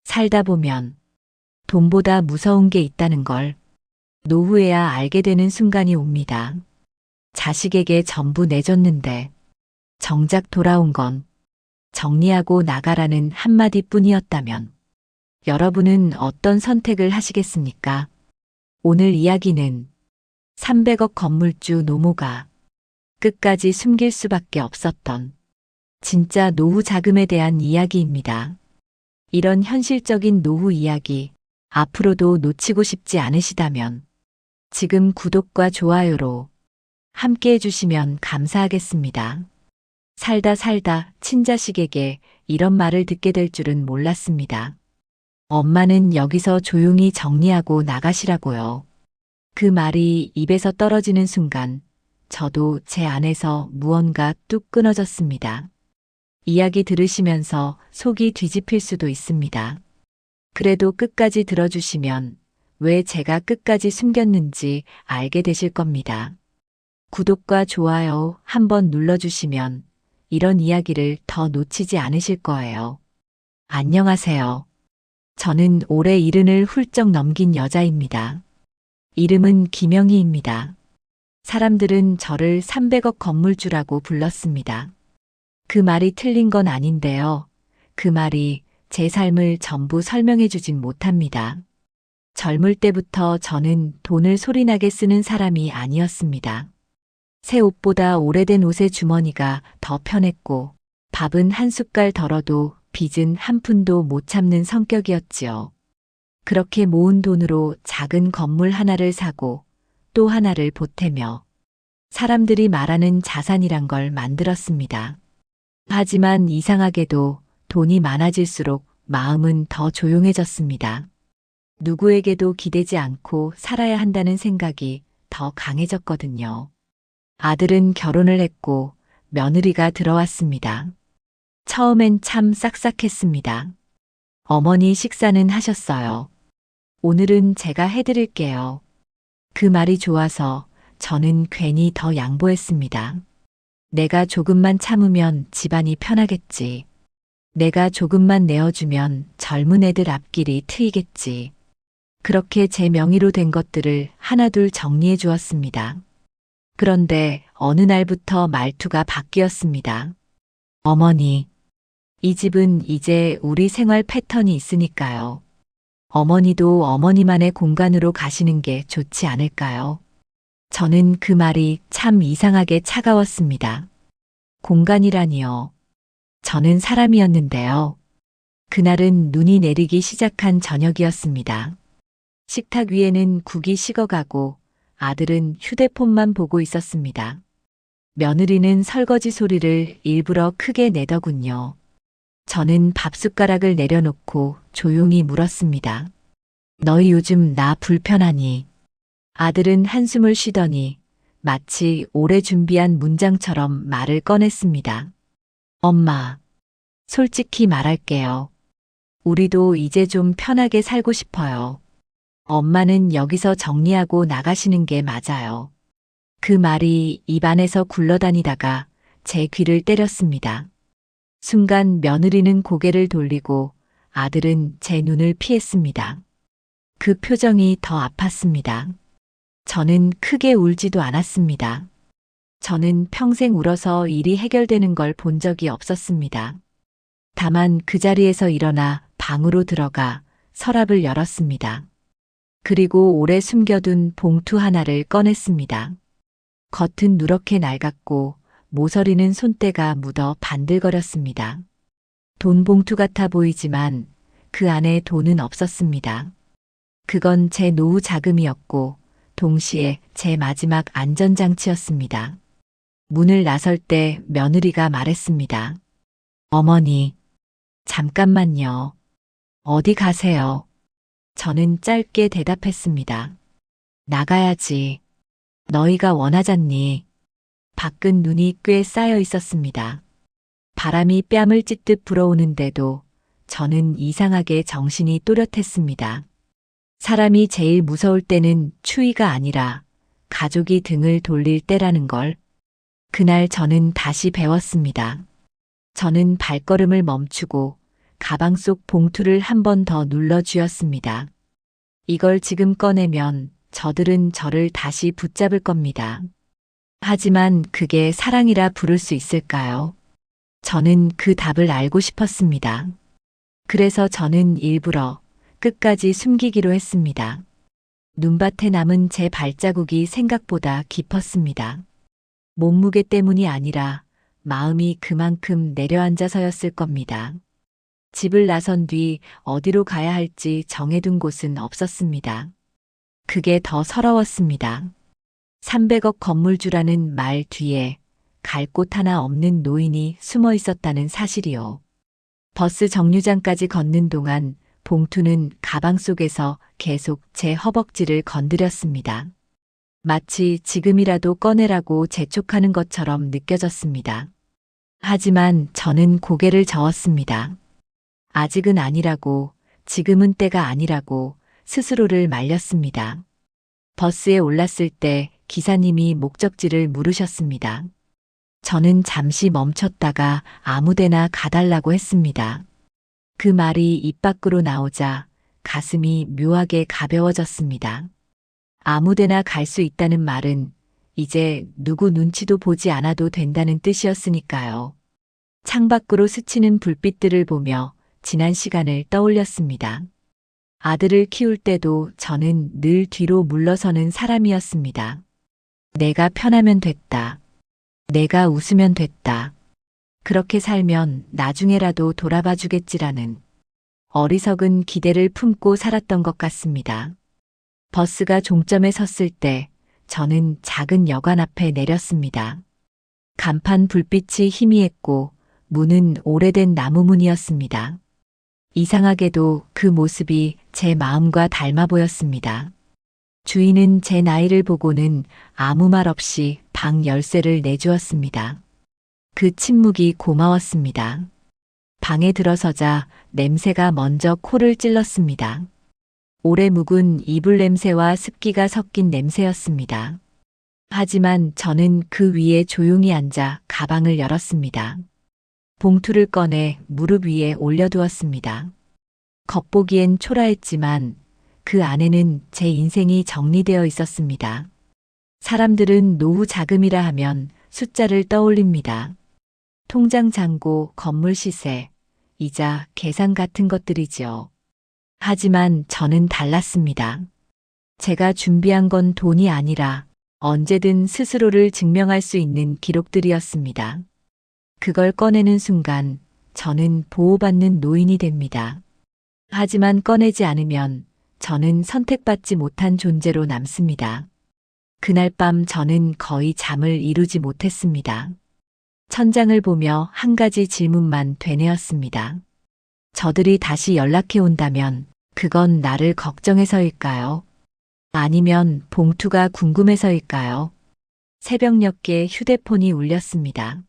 살다 보면 돈보다 무서운 게 있다는 걸 노후에야 알게 되는 순간이 옵니다. 자식에게 전부 내줬는데 정작 돌아온 건 정리하고 나가라는 한마디뿐이었다면 여러분은 어떤 선택을 하시겠습니까? 오늘 이야기는 300억 건물주 노모가 끝까지 숨길 수밖에 없었던 진짜 노후 자금에 대한 이야기입니다. 이런 현실적인 노후 이야기 앞으로도 놓치고 싶지 않으시다면 지금 구독과 좋아요로 함께 해주시면 감사하겠습니다. 살다 살다 친자식에게 이런 말을 듣게 될 줄은 몰랐습니다. 엄마는 여기서 조용히 정리하고 나가시라고요. 그 말이 입에서 떨어지는 순간 저도 제 안에서 무언가 뚝 끊어졌습니다. 이야기 들으시면서 속이 뒤집힐 수도 있습니다. 그래도 끝까지 들어주시면 왜 제가 끝까지 숨겼는지 알게 되실 겁니다. 구독과 좋아요 한번 눌러주시면 이런 이야기를 더 놓치지 않으실 거예요. 안녕하세요. 저는 올해 70을 훌쩍 넘긴 여자입니다. 이름은 김영희입니다. 사람들은 저를 300억 건물주라고 불렀습니다. 그 말이 틀린 건 아닌데요. 그 말이 제 삶을 전부 설명해 주진 못합니다. 젊을 때부터 저는 돈을 소리나게 쓰는 사람이 아니었습니다. 새 옷보다 오래된 옷의 주머니가 더 편했고 밥은 한 숟갈 덜어도 빚은 한 푼도 못 참는 성격이었지요. 그렇게 모은 돈으로 작은 건물 하나를 사고 또 하나를 보태며 사람들이 말하는 자산이란 걸 만들었습니다. 하지만 이상하게도 돈이 많아질수록 마음은 더 조용해졌습니다. 누구에게도 기대지 않고 살아야 한다는 생각이 더 강해졌거든요. 아들은 결혼을 했고 며느리가 들어왔습니다. 처음엔 참 싹싹했습니다. 어머니 식사는 하셨어요. 오늘은 제가 해드릴게요. 그 말이 좋아서 저는 괜히 더 양보했습니다. 내가 조금만 참으면 집안이 편하겠지. 내가 조금만 내어주면 젊은 애들 앞길이 트이겠지. 그렇게 제 명의로 된 것들을 하나둘 정리해 주었습니다. 그런데 어느 날부터 말투가 바뀌었습니다. 어머니, 이 집은 이제 우리 생활 패턴이 있으니까요. 어머니도 어머니만의 공간으로 가시는 게 좋지 않을까요? 저는 그 말이 참 이상하게 차가웠습니다. 공간이라니요. 저는 사람이었는데요. 그날은 눈이 내리기 시작한 저녁이었습니다. 식탁 위에는 국이 식어가고 아들은 휴대폰만 보고 있었습니다. 며느리는 설거지 소리를 일부러 크게 내더군요. 저는 밥숟가락을 내려놓고 조용히 물었습니다. 너희 요즘 나 불편하니? 아들은 한숨을 쉬더니 마치 오래 준비한 문장처럼 말을 꺼냈습니다. 엄마, 솔직히 말할게요. 우리도 이제 좀 편하게 살고 싶어요. 엄마는 여기서 정리하고 나가시는 게 맞아요. 그 말이 입안에서 굴러다니다가 제 귀를 때렸습니다. 순간 며느리는 고개를 돌리고 아들은 제 눈을 피했습니다. 그 표정이 더 아팠습니다. 저는 크게 울지도 않았습니다. 저는 평생 울어서 일이 해결되는 걸 본 적이 없었습니다. 다만 그 자리에서 일어나 방으로 들어가 서랍을 열었습니다. 그리고 오래 숨겨둔 봉투 하나를 꺼냈습니다. 겉은 누렇게 낡았고 모서리는 손때가 묻어 반들거렸습니다. 돈 봉투 같아 보이지만 그 안에 돈은 없었습니다. 그건 제 노후 자금이었고 동시에 제 마지막 안전장치였습니다. 문을 나설 때 며느리가 말했습니다. 어머니, 잠깐만요. 어디 가세요? 저는 짧게 대답했습니다. 나가야지. 너희가 원하잖니. 밖은 눈이 꽤 쌓여 있었습니다. 바람이 뺨을 찢듯 불어오는데도 저는 이상하게 정신이 또렷했습니다. 사람이 제일 무서울 때는 추위가 아니라 가족이 등을 돌릴 때라는 걸 그날 저는 다시 배웠습니다. 저는 발걸음을 멈추고 가방 속 봉투를 한 번 더 눌러 쥐었습니다. 이걸 지금 꺼내면 저들은 저를 다시 붙잡을 겁니다. 하지만 그게 사랑이라 부를 수 있을까요? 저는 그 답을 알고 싶었습니다. 그래서 저는 일부러 끝까지 숨기기로 했습니다. 눈밭에 남은 제 발자국이 생각보다 깊었습니다. 몸무게 때문이 아니라 마음이 그만큼 내려앉아서였을 겁니다. 집을 나선 뒤 어디로 가야 할지 정해둔 곳은 없었습니다. 그게 더 서러웠습니다. 300억 건물주라는 말 뒤에 갈 곳 하나 없는 노인이 숨어 있었다는 사실이요. 버스 정류장까지 걷는 동안 봉투는 가방 속에서 계속 제 허벅지를 건드렸습니다. 마치 지금이라도 꺼내라고 재촉하는 것처럼 느껴졌습니다. 하지만 저는 고개를 저었습니다. 아직은 아니라고, 지금은 때가 아니라고 스스로를 말렸습니다. 버스에 올랐을 때 기사님이 목적지를 물으셨습니다. 저는 잠시 멈췄다가 아무데나 가달라고 했습니다. 그 말이 입 밖으로 나오자 가슴이 묘하게 가벼워졌습니다. 아무데나 갈 수 있다는 말은 이제 누구 눈치도 보지 않아도 된다는 뜻이었으니까요. 창밖으로 스치는 불빛들을 보며 지난 시간을 떠올렸습니다. 아들을 키울 때도 저는 늘 뒤로 물러서는 사람이었습니다. 내가 편하면 됐다. 내가 웃으면 됐다. 그렇게 살면 나중에라도 돌아봐 주겠지라는 어리석은 기대를 품고 살았던 것 같습니다. 버스가 종점에 섰을 때 저는 작은 여관 앞에 내렸습니다. 간판 불빛이 희미했고 문은 오래된 나무 문이었습니다. 이상하게도 그 모습이 제 마음과 닮아 보였습니다. 주인은 제 나이를 보고는 아무 말 없이 방 열쇠를 내주었습니다. 그 침묵이 고마웠습니다. 방에 들어서자 냄새가 먼저 코를 찔렀습니다. 오래 묵은 이불 냄새와 습기가 섞인 냄새였습니다. 하지만 저는 그 위에 조용히 앉아 가방을 열었습니다. 봉투를 꺼내 무릎 위에 올려두었습니다. 겉보기엔 초라했지만 그 안에는 제 인생이 정리되어 있었습니다. 사람들은 노후 자금이라 하면 숫자를 떠올립니다. 통장 잔고, 건물 시세, 이자, 계산 같은 것들이지요. 하지만 저는 달랐습니다. 제가 준비한 건 돈이 아니라 언제든 스스로를 증명할 수 있는 기록들이었습니다. 그걸 꺼내는 순간 저는 보호받는 노인이 됩니다. 하지만 꺼내지 않으면 저는 선택받지 못한 존재로 남습니다. 그날 밤 저는 거의 잠을 이루지 못했습니다. 천장을 보며 한 가지 질문만 되뇌었습니다. 저들이 다시 연락해 온다면 그건 나를 걱정해서일까요? 아니면 봉투가 궁금해서일까요? 새벽녘에 휴대폰이 울렸습니다.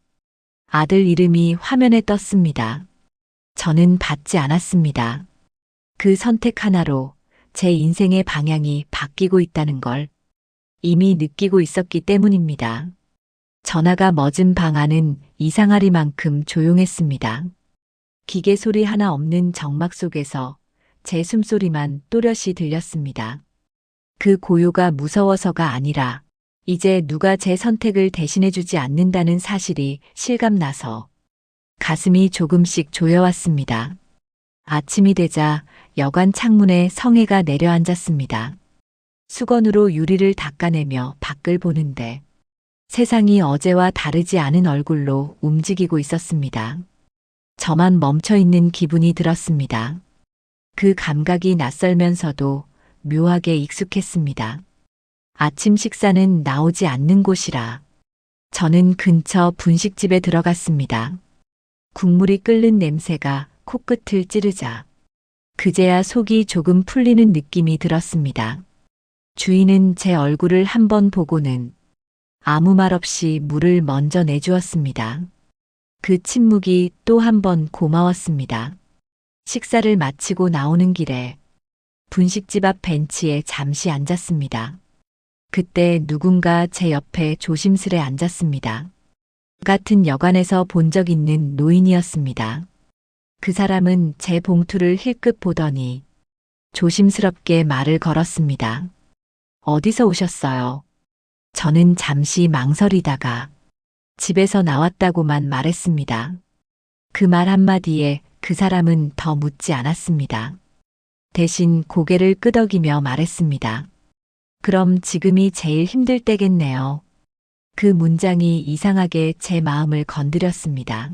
아들 이름이 화면에 떴습니다. 저는 받지 않았습니다. 그 선택 하나로 제 인생의 방향이 바뀌고 있다는 걸 이미 느끼고 있었기 때문입니다. 전화가 멎은 방 안은 이상하리만큼 조용했습니다. 기계 소리 하나 없는 정막 속에서 제 숨소리만 또렷이 들렸습니다. 그 고요가 무서워서가 아니라 이제 누가 제 선택을 대신해주지 않는다는 사실이 실감나서 가슴이 조금씩 조여왔습니다. 아침이 되자 여관 창문에 성애가 내려앉았습니다. 수건으로 유리를 닦아내며 밖을 보는데 세상이 어제와 다르지 않은 얼굴로 움직이고 있었습니다. 저만 멈춰있는 기분이 들었습니다. 그 감각이 낯설면서도 묘하게 익숙했습니다. 아침 식사는 나오지 않는 곳이라 저는 근처 분식집에 들어갔습니다. 국물이 끓는 냄새가 코끝을 찌르자 그제야 속이 조금 풀리는 느낌이 들었습니다. 주인은 제 얼굴을 한번 보고는 아무 말 없이 물을 먼저 내주었습니다. 그 침묵이 또 한 번 고마웠습니다. 식사를 마치고 나오는 길에 분식집 앞 벤치에 잠시 앉았습니다. 그때 누군가 제 옆에 조심스레 앉았습니다. 같은 여관에서 본 적 있는 노인이었습니다. 그 사람은 제 봉투를 힐끗 보더니 조심스럽게 말을 걸었습니다. 어디서 오셨어요? 저는 잠시 망설이다가 집에서 나왔다고만 말했습니다. 그 말 한마디에 그 사람은 더 묻지 않았습니다. 대신 고개를 끄덕이며 말했습니다. 그럼 지금이 제일 힘들 때겠네요. 그 문장이 이상하게 제 마음을 건드렸습니다.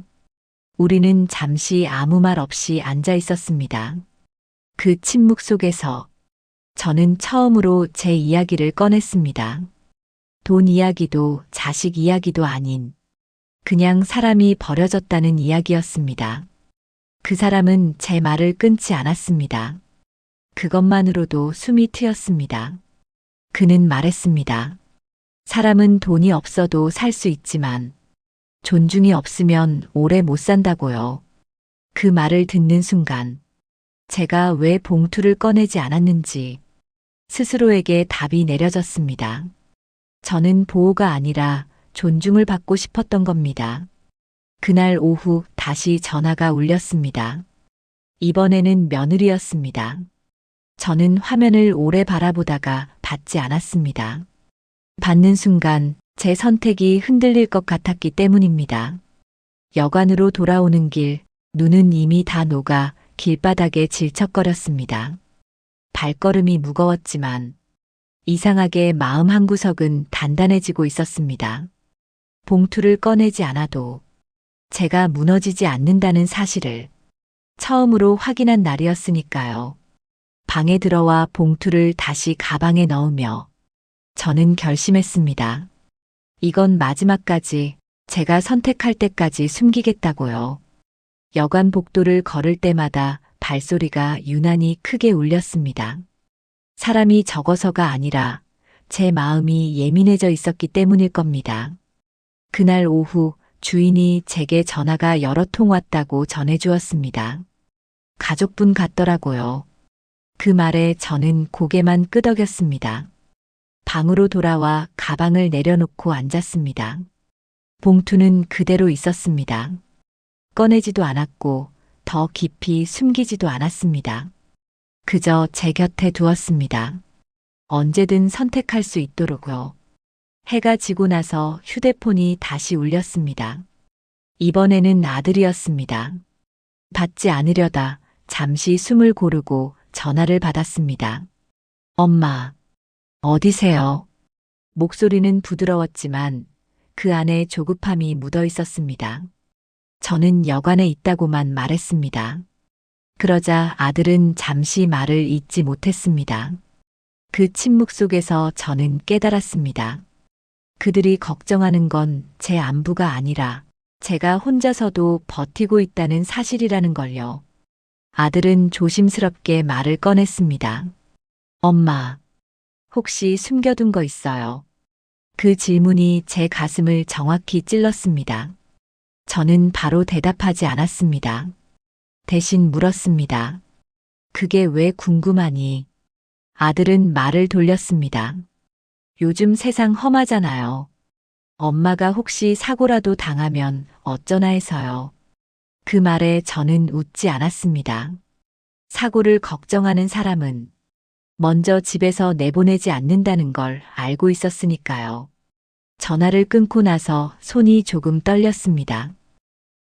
우리는 잠시 아무 말 없이 앉아 있었습니다. 그 침묵 속에서 저는 처음으로 제 이야기를 꺼냈습니다. 돈 이야기도 자식 이야기도 아닌 그냥 사람이 버려졌다는 이야기였습니다. 그 사람은 제 말을 끊지 않았습니다. 그것만으로도 숨이 트였습니다. 그는 말했습니다. 사람은 돈이 없어도 살 수 있지만 존중이 없으면 오래 못 산다고요. 그 말을 듣는 순간 제가 왜 봉투를 꺼내지 않았는지 스스로에게 답이 내려졌습니다. 저는 보호가 아니라 존중을 받고 싶었던 겁니다. 그날 오후 다시 전화가 울렸습니다. 이번에는 며느리였습니다. 저는 화면을 오래 바라보다가 받지 않았습니다. 받는 순간 제 선택이 흔들릴 것 같았기 때문입니다. 여관으로 돌아오는 길, 눈은 이미 다 녹아 길바닥에 질척거렸습니다. 발걸음이 무거웠지만 이상하게 마음 한구석은 단단해지고 있었습니다. 봉투를 꺼내지 않아도 제가 무너지지 않는다는 사실을 처음으로 확인한 날이었으니까요. 방에 들어와 봉투를 다시 가방에 넣으며 저는 결심했습니다. 이건 마지막까지 제가 선택할 때까지 숨기겠다고요. 여관 복도를 걸을 때마다 발소리가 유난히 크게 울렸습니다. 사람이 적어서가 아니라 제 마음이 예민해져 있었기 때문일 겁니다. 그날 오후 주인이 제게 전화가 여러 통 왔다고 전해주었습니다. 가족분 같더라고요. 그 말에 저는 고개만 끄덕였습니다. 방으로 돌아와 가방을 내려놓고 앉았습니다. 봉투는 그대로 있었습니다. 꺼내지도 않았고 더 깊이 숨기지도 않았습니다. 그저 제 곁에 두었습니다. 언제든 선택할 수 있도록요. 해가 지고 나서 휴대폰이 다시 울렸습니다. 이번에는 아들이었습니다. 받지 않으려다 잠시 숨을 고르고 전화를 받았습니다. 엄마, 어디세요? 목소리는 부드러웠지만 그 안에 조급함이 묻어 있었습니다. 저는 여관에 있다고만 말했습니다. 그러자 아들은 잠시 말을 잇지 못했습니다. 그 침묵 속에서 저는 깨달았습니다. 그들이 걱정하는 건 제 안부가 아니라 제가 혼자서도 버티고 있다는 사실이라는 걸요. 아들은 조심스럽게 말을 꺼냈습니다. 엄마, 혹시 숨겨둔 거 있어요? 그 질문이 제 가슴을 정확히 찔렀습니다. 저는 바로 대답하지 않았습니다. 대신 물었습니다. 그게 왜 궁금하니? 아들은 말을 돌렸습니다. 요즘 세상 험하잖아요. 엄마가 혹시 사고라도 당하면 어쩌나 해서요. 그 말에 저는 웃지 않았습니다. 사고를 걱정하는 사람은 먼저 집에서 내보내지 않는다는 걸 알고 있었으니까요. 전화를 끊고 나서 손이 조금 떨렸습니다.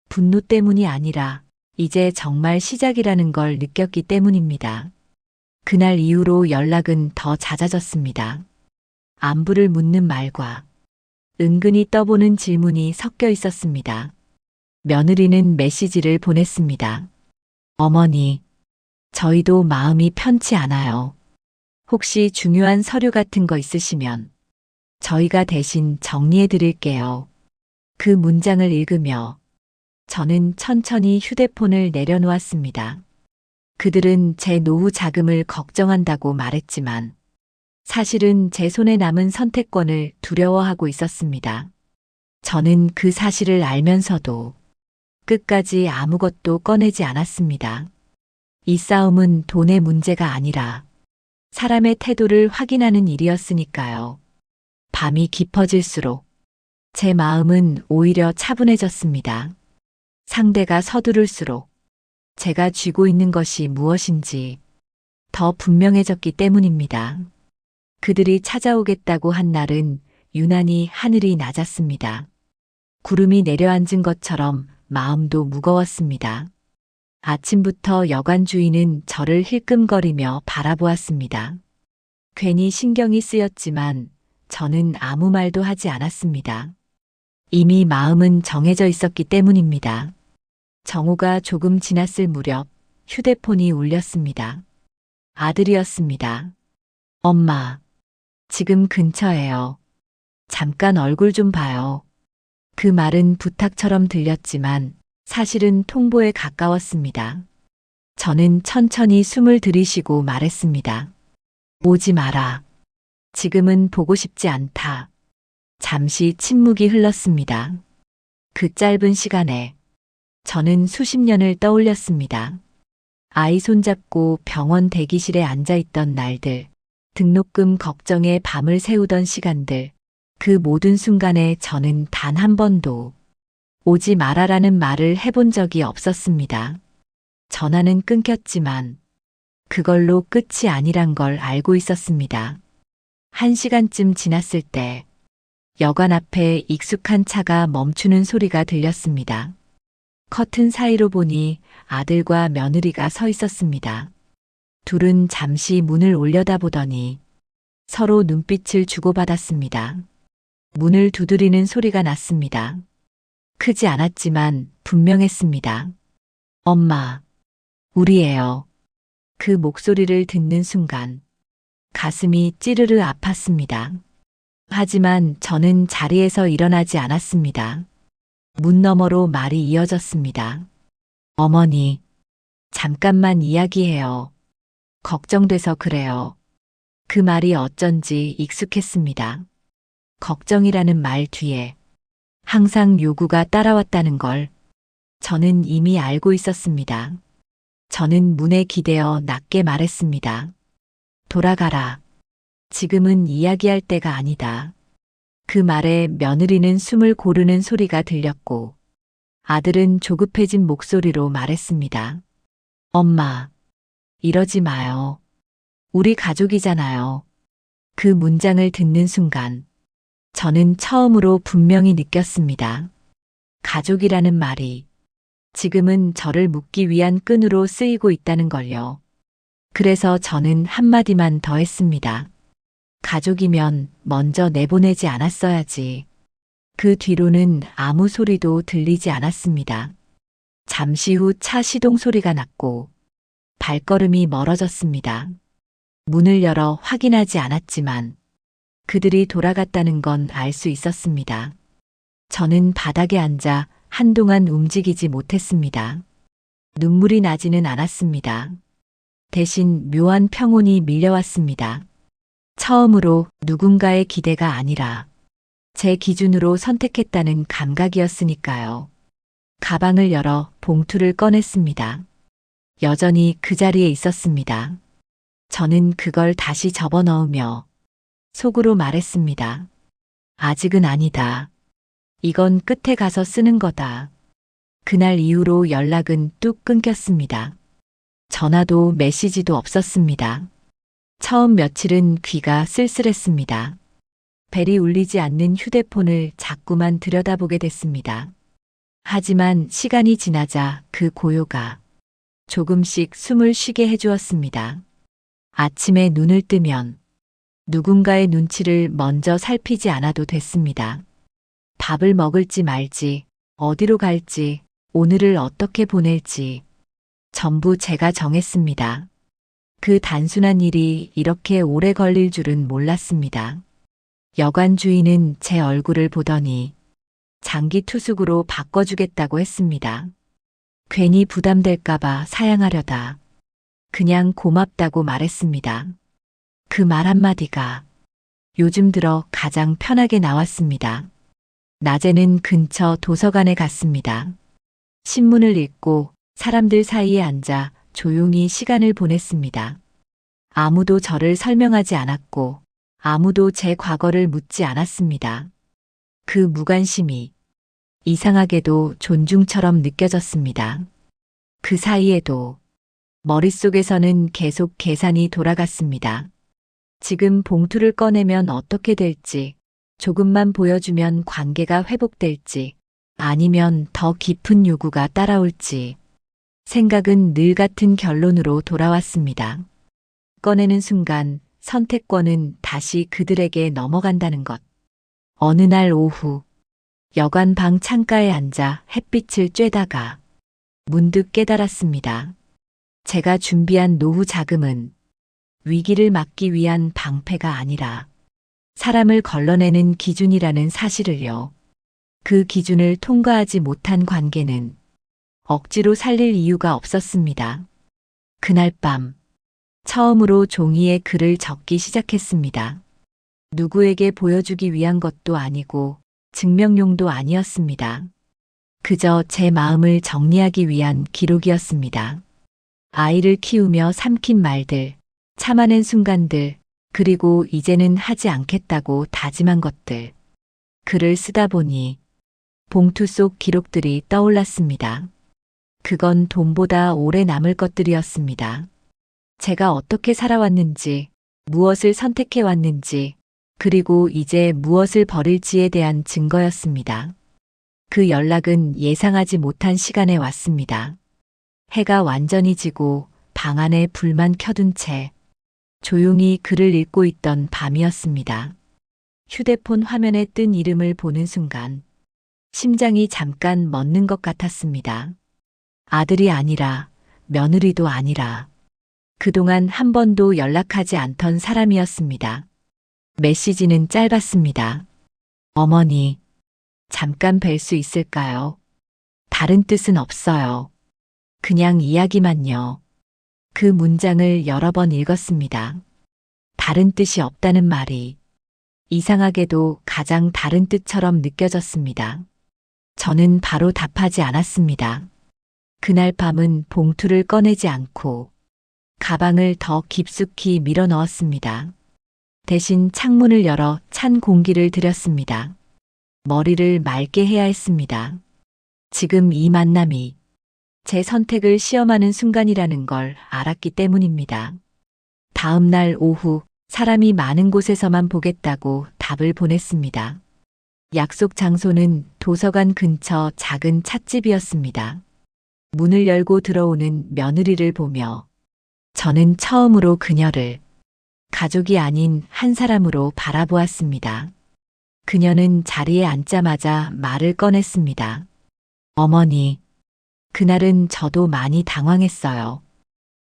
분노 때문이 아니라 이제 정말 시작이라는 걸 느꼈기 때문입니다. 그날 이후로 연락은 더 잦아졌습니다. 안부를 묻는 말과 은근히 떠보는 질문이 섞여 있었습니다. 며느리는 메시지를 보냈습니다. 어머니, 저희도 마음이 편치 않아요. 혹시 중요한 서류 같은 거 있으시면 저희가 대신 정리해 드릴게요. 그 문장을 읽으며 저는 천천히 휴대폰을 내려놓았습니다. 그들은 제 노후 자금을 걱정한다고 말했지만 사실은 제 손에 남은 선택권을 두려워하고 있었습니다. 저는 그 사실을 알면서도 끝까지 아무것도 꺼내지 않았습니다. 이 싸움은 돈의 문제가 아니라 사람의 태도를 확인하는 일이었으니까요. 밤이 깊어질수록 제 마음은 오히려 차분해졌습니다. 상대가 서두를수록 제가 쥐고 있는 것이 무엇인지 더 분명해졌기 때문입니다. 그들이 찾아오겠다고 한 날은 유난히 하늘이 낮았습니다. 구름이 내려앉은 것처럼 마음도 무거웠습니다. 아침부터 여관 주인은 저를 힐끔거리며 바라보았습니다. 괜히 신경이 쓰였지만 저는 아무 말도 하지 않았습니다. 이미 마음은 정해져 있었기 때문입니다. 정오가 조금 지났을 무렵 휴대폰이 울렸습니다. 아들이었습니다. 엄마, 지금 근처에요. 잠깐 얼굴 좀 봐요. 그 말은 부탁처럼 들렸지만 사실은 통보에 가까웠습니다. 저는 천천히 숨을 들이쉬고 말했습니다. 오지 마라. 지금은 보고 싶지 않다. 잠시 침묵이 흘렀습니다. 그 짧은 시간에 저는 수십 년을 떠올렸습니다. 아이 손잡고 병원 대기실에 앉아있던 날들, 등록금 걱정에 밤을 새우던 시간들, 그 모든 순간에 저는 단 한 번도 오지 마라라는 말을 해본 적이 없었습니다. 전화는 끊겼지만 그걸로 끝이 아니란 걸 알고 있었습니다. 1시간쯤 지났을 때 여관 앞에 익숙한 차가 멈추는 소리가 들렸습니다. 커튼 사이로 보니 아들과 며느리가 서 있었습니다. 둘은 잠시 문을 올려다보더니 서로 눈빛을 주고받았습니다. 문을 두드리는 소리가 났습니다. 크지 않았지만 분명했습니다. 엄마, 우리예요. 그 목소리를 듣는 순간 가슴이 찌르르 아팠습니다. 하지만 저는 자리에서 일어나지 않았습니다. 문 너머로 말이 이어졌습니다. 어머니, 잠깐만 이야기해요. 걱정돼서 그래요. 그 말이 어쩐지 익숙했습니다. 걱정이라는 말 뒤에 항상 요구가 따라왔다는 걸 저는 이미 알고 있었습니다. 저는 문에 기대어 낮게 말했습니다. 돌아가라. 지금은 이야기할 때가 아니다. 그 말에 며느리는 숨을 고르는 소리가 들렸고 아들은 조급해진 목소리로 말했습니다. 엄마, 이러지 마요. 우리 가족이잖아요. 그 문장을 듣는 순간 저는 처음으로 분명히 느꼈습니다. 가족이라는 말이 지금은 저를 묶기 위한 끈으로 쓰이고 있다는 걸요. 그래서 저는 한마디만 더 했습니다. 가족이면 먼저 내보내지 않았어야지. 그 뒤로는 아무 소리도 들리지 않았습니다. 잠시 후 차 시동 소리가 났고 발걸음이 멀어졌습니다. 문을 열어 확인하지 않았지만 그들이 돌아갔다는 건 알 수 있었습니다. 저는 바닥에 앉아 한동안 움직이지 못했습니다. 눈물이 나지는 않았습니다. 대신 묘한 평온이 밀려왔습니다. 처음으로 누군가의 기대가 아니라 제 기준으로 선택했다는 감각이었으니까요. 가방을 열어 봉투를 꺼냈습니다. 여전히 그 자리에 있었습니다. 저는 그걸 다시 접어넣으며 속으로 말했습니다. 아직은 아니다. 이건 끝에 가서 쓰는 거다. 그날 이후로 연락은 뚝 끊겼습니다. 전화도 메시지도 없었습니다. 처음 며칠은 귀가 쓸쓸했습니다. 벨이 울리지 않는 휴대폰을 자꾸만 들여다보게 됐습니다. 하지만 시간이 지나자 그 고요가 조금씩 숨을 쉬게 해주었습니다. 아침에 눈을 뜨면 누군가의 눈치를 먼저 살피지 않아도 됐습니다. 밥을 먹을지 말지, 어디로 갈지, 오늘을 어떻게 보낼지 전부 제가 정했습니다. 그 단순한 일이 이렇게 오래 걸릴 줄은 몰랐습니다. 여관 주인은 제 얼굴을 보더니 장기 투숙으로 바꿔주겠다고 했습니다. 괜히 부담될까봐 사양하려다 그냥 고맙다고 말했습니다. 그 말 한마디가 요즘 들어 가장 편하게 나왔습니다. 낮에는 근처 도서관에 갔습니다. 신문을 읽고 사람들 사이에 앉아 조용히 시간을 보냈습니다. 아무도 저를 설명하지 않았고 아무도 제 과거를 묻지 않았습니다. 그 무관심이 이상하게도 존중처럼 느껴졌습니다. 그 사이에도 머릿속에서는 계속 계산이 돌아갔습니다. 지금 봉투를 꺼내면 어떻게 될지, 조금만 보여주면 관계가 회복될지, 아니면 더 깊은 요구가 따라올지, 생각은 늘 같은 결론으로 돌아왔습니다. 꺼내는 순간 선택권은 다시 그들에게 넘어간다는 것. 어느 날 오후, 여관 방 창가에 앉아 햇빛을 쬐다가 문득 깨달았습니다. 제가 준비한 노후 자금은 위기를 막기 위한 방패가 아니라 사람을 걸러내는 기준이라는 사실을요. 그 기준을 통과하지 못한 관계는 억지로 살릴 이유가 없었습니다. 그날 밤, 처음으로 종이에 글을 적기 시작했습니다. 누구에게 보여주기 위한 것도 아니고 증명용도 아니었습니다. 그저 제 마음을 정리하기 위한 기록이었습니다. 아이를 키우며 삼킨 말들, 참아낸 순간들, 그리고 이제는 하지 않겠다고 다짐한 것들. 글을 쓰다 보니 봉투 속 기록들이 떠올랐습니다. 그건 돈보다 오래 남을 것들이었습니다. 제가 어떻게 살아왔는지, 무엇을 선택해왔는지, 그리고 이제 무엇을 버릴지에 대한 증거였습니다. 그 연락은 예상하지 못한 시간에 왔습니다. 해가 완전히 지고 방 안에 불만 켜둔 채 조용히 글을 읽고 있던 밤이었습니다. 휴대폰 화면에 뜬 이름을 보는 순간 심장이 잠깐 멎는 것 같았습니다. 아들이 아니라 며느리도 아니라 그동안 한 번도 연락하지 않던 사람이었습니다. 메시지는 짧았습니다. 어머니, 잠깐 뵐 수 있을까요? 다른 뜻은 없어요. 그냥 이야기만요. 그 문장을 여러 번 읽었습니다. 다른 뜻이 없다는 말이 이상하게도 가장 다른 뜻처럼 느껴졌습니다. 저는 바로 답하지 않았습니다. 그날 밤은 봉투를 꺼내지 않고 가방을 더 깊숙이 밀어 넣었습니다. 대신 창문을 열어 찬 공기를 들였습니다. 머리를 맑게 해야 했습니다. 지금 이 만남이 제 선택을 시험하는 순간이라는 걸 알았기 때문입니다. 다음 날 오후 사람이 많은 곳에서만 보겠다고 답을 보냈습니다. 약속 장소는 도서관 근처 작은 찻집이었습니다. 문을 열고 들어오는 며느리를 보며 저는 처음으로 그녀를 가족이 아닌 한 사람으로 바라보았습니다. 그녀는 자리에 앉자마자 말을 꺼냈습니다. 어머니, 그날은 저도 많이 당황했어요.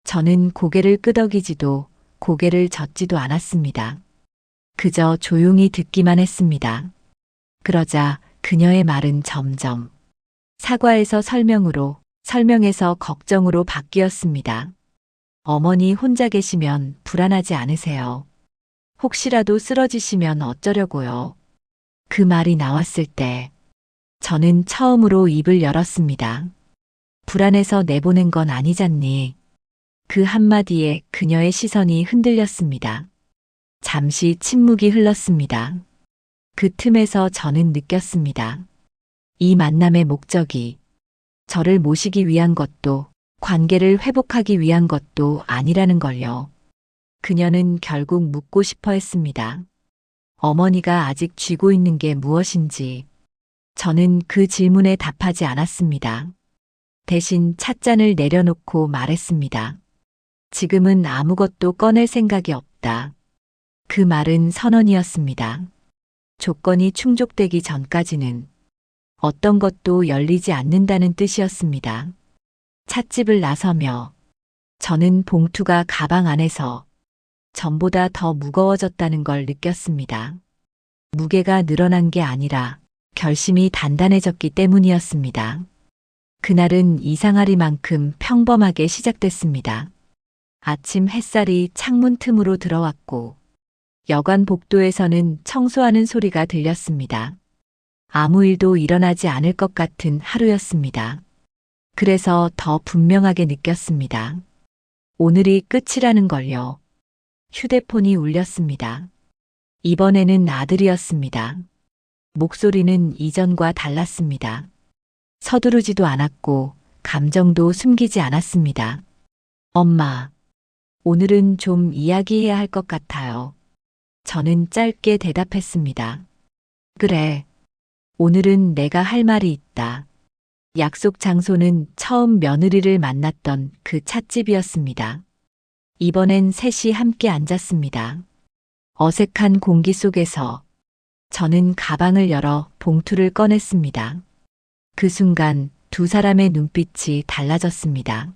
저는 고개를 끄덕이지도 고개를 젓지도 않았습니다. 그저 조용히 듣기만 했습니다. 그러자 그녀의 말은 점점 사과에서 설명으로, 설명에서 걱정으로 바뀌었습니다. 어머니 혼자 계시면 불안하지 않으세요? 혹시라도 쓰러지시면 어쩌려고요? 그 말이 나왔을 때 저는 처음으로 입을 열었습니다. 불안해서 내보낸 건 아니잖니. 그 한마디에 그녀의 시선이 흔들렸습니다. 잠시 침묵이 흘렀습니다. 그 틈에서 저는 느꼈습니다. 이 만남의 목적이 저를 모시기 위한 것도 관계를 회복하기 위한 것도 아니라는 걸요. 그녀는 결국 묻고 싶어 했습니다. 어머니가 아직 쥐고 있는 게 무엇인지. 저는 그 질문에 답하지 않았습니다. 대신 찻잔을 내려놓고 말했습니다. 지금은 아무것도 꺼낼 생각이 없다. 그 말은 선언이었습니다. 조건이 충족되기 전까지는 어떤 것도 열리지 않는다는 뜻이었습니다. 찻집을 나서며 저는 봉투가 가방 안에서 전보다 더 무거워졌다는 걸 느꼈습니다. 무게가 늘어난 게 아니라 결심이 단단해졌기 때문이었습니다. 그날은 이상하리만큼 평범하게 시작됐습니다. 아침 햇살이 창문 틈으로 들어왔고 여관 복도에서는 청소하는 소리가 들렸습니다. 아무 일도 일어나지 않을 것 같은 하루였습니다. 그래서 더 분명하게 느꼈습니다. 오늘이 끝이라는 걸요. 휴대폰이 울렸습니다. 이번에는 아들이었습니다. 목소리는 이전과 달랐습니다. 서두르지도 않았고 감정도 숨기지 않았습니다. 엄마, 오늘은 좀 이야기해야 할 것 같아요. 저는 짧게 대답했습니다. 그래. 오늘은 내가 할 말이 있다. 약속 장소는 처음 며느리를 만났던 그 찻집이었습니다. 이번엔 셋이 함께 앉았습니다. 어색한 공기 속에서 저는 가방을 열어 봉투를 꺼냈습니다. 그 순간 두 사람의 눈빛이 달라졌습니다.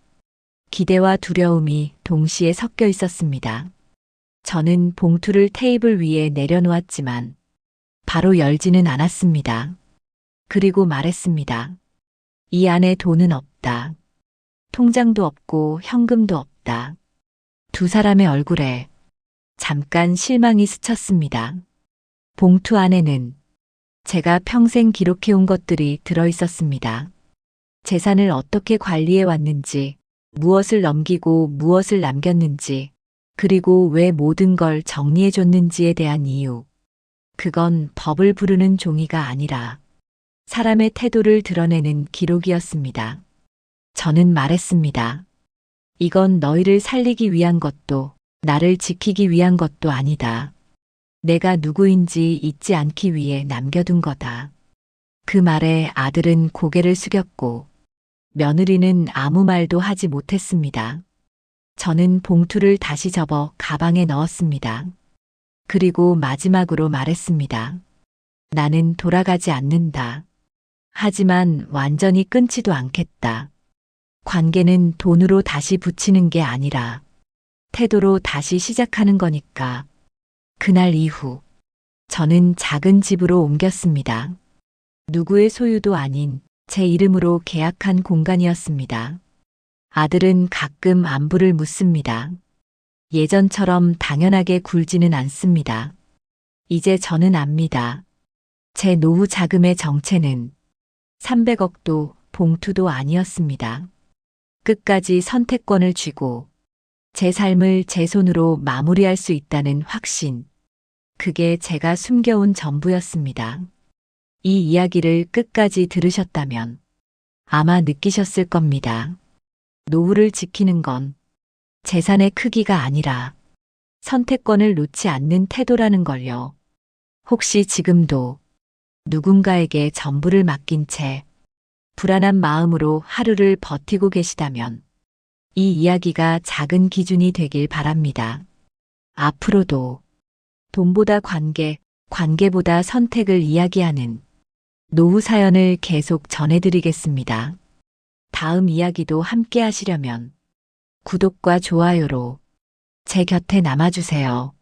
기대와 두려움이 동시에 섞여 있었습니다. 저는 봉투를 테이블 위에 내려놓았지만 바로 열지는 않았습니다. 그리고 말했습니다. 이 안에 돈은 없다. 통장도 없고 현금도 없다. 두 사람의 얼굴에 잠깐 실망이 스쳤습니다. 봉투 안에는 제가 평생 기록해온 것들이 들어 있었습니다. 재산을 어떻게 관리해 왔는지, 무엇을 넘기고 무엇을 남겼는지, 그리고 왜 모든 걸 정리해 줬는지에 대한 이유. 그건 법을 부르는 종이가 아니라 사람의 태도를 드러내는 기록이었습니다. 저는 말했습니다. 이건 너희를 살리기 위한 것도 나를 지키기 위한 것도 아니다. 내가 누구인지 잊지 않기 위해 남겨둔 거다. 그 말에 아들은 고개를 숙였고 며느리는 아무 말도 하지 못했습니다. 저는 봉투를 다시 접어 가방에 넣었습니다. 그리고 마지막으로 말했습니다. 나는 돌아가지 않는다. 하지만 완전히 끊지도 않겠다. 관계는 돈으로 다시 붙이는 게 아니라 태도로 다시 시작하는 거니까. 그날 이후 저는 작은 집으로 옮겼습니다. 누구의 소유도 아닌 제 이름으로 계약한 공간이었습니다. 아들은 가끔 안부를 묻습니다. 예전처럼 당연하게 굴지는 않습니다. 이제 저는 압니다. 제 노후 자금의 정체는 300억도 봉투도 아니었습니다. 끝까지 선택권을 쥐고 제 삶을 제 손으로 마무리할 수 있다는 확신. 그게 제가 숨겨온 전부였습니다. 이 이야기를 끝까지 들으셨다면 아마 느끼셨을 겁니다. 노후를 지키는 건 재산의 크기가 아니라 선택권을 놓지 않는 태도라는 걸요. 혹시 지금도 누군가에게 전부를 맡긴 채 불안한 마음으로 하루를 버티고 계시다면 이 이야기가 작은 기준이 되길 바랍니다. 앞으로도 돈보다 관계, 관계보다 선택을 이야기하는 노후 사연을 계속 전해드리겠습니다. 다음 이야기도 함께 하시려면 구독과 좋아요로 제 곁에 남아주세요.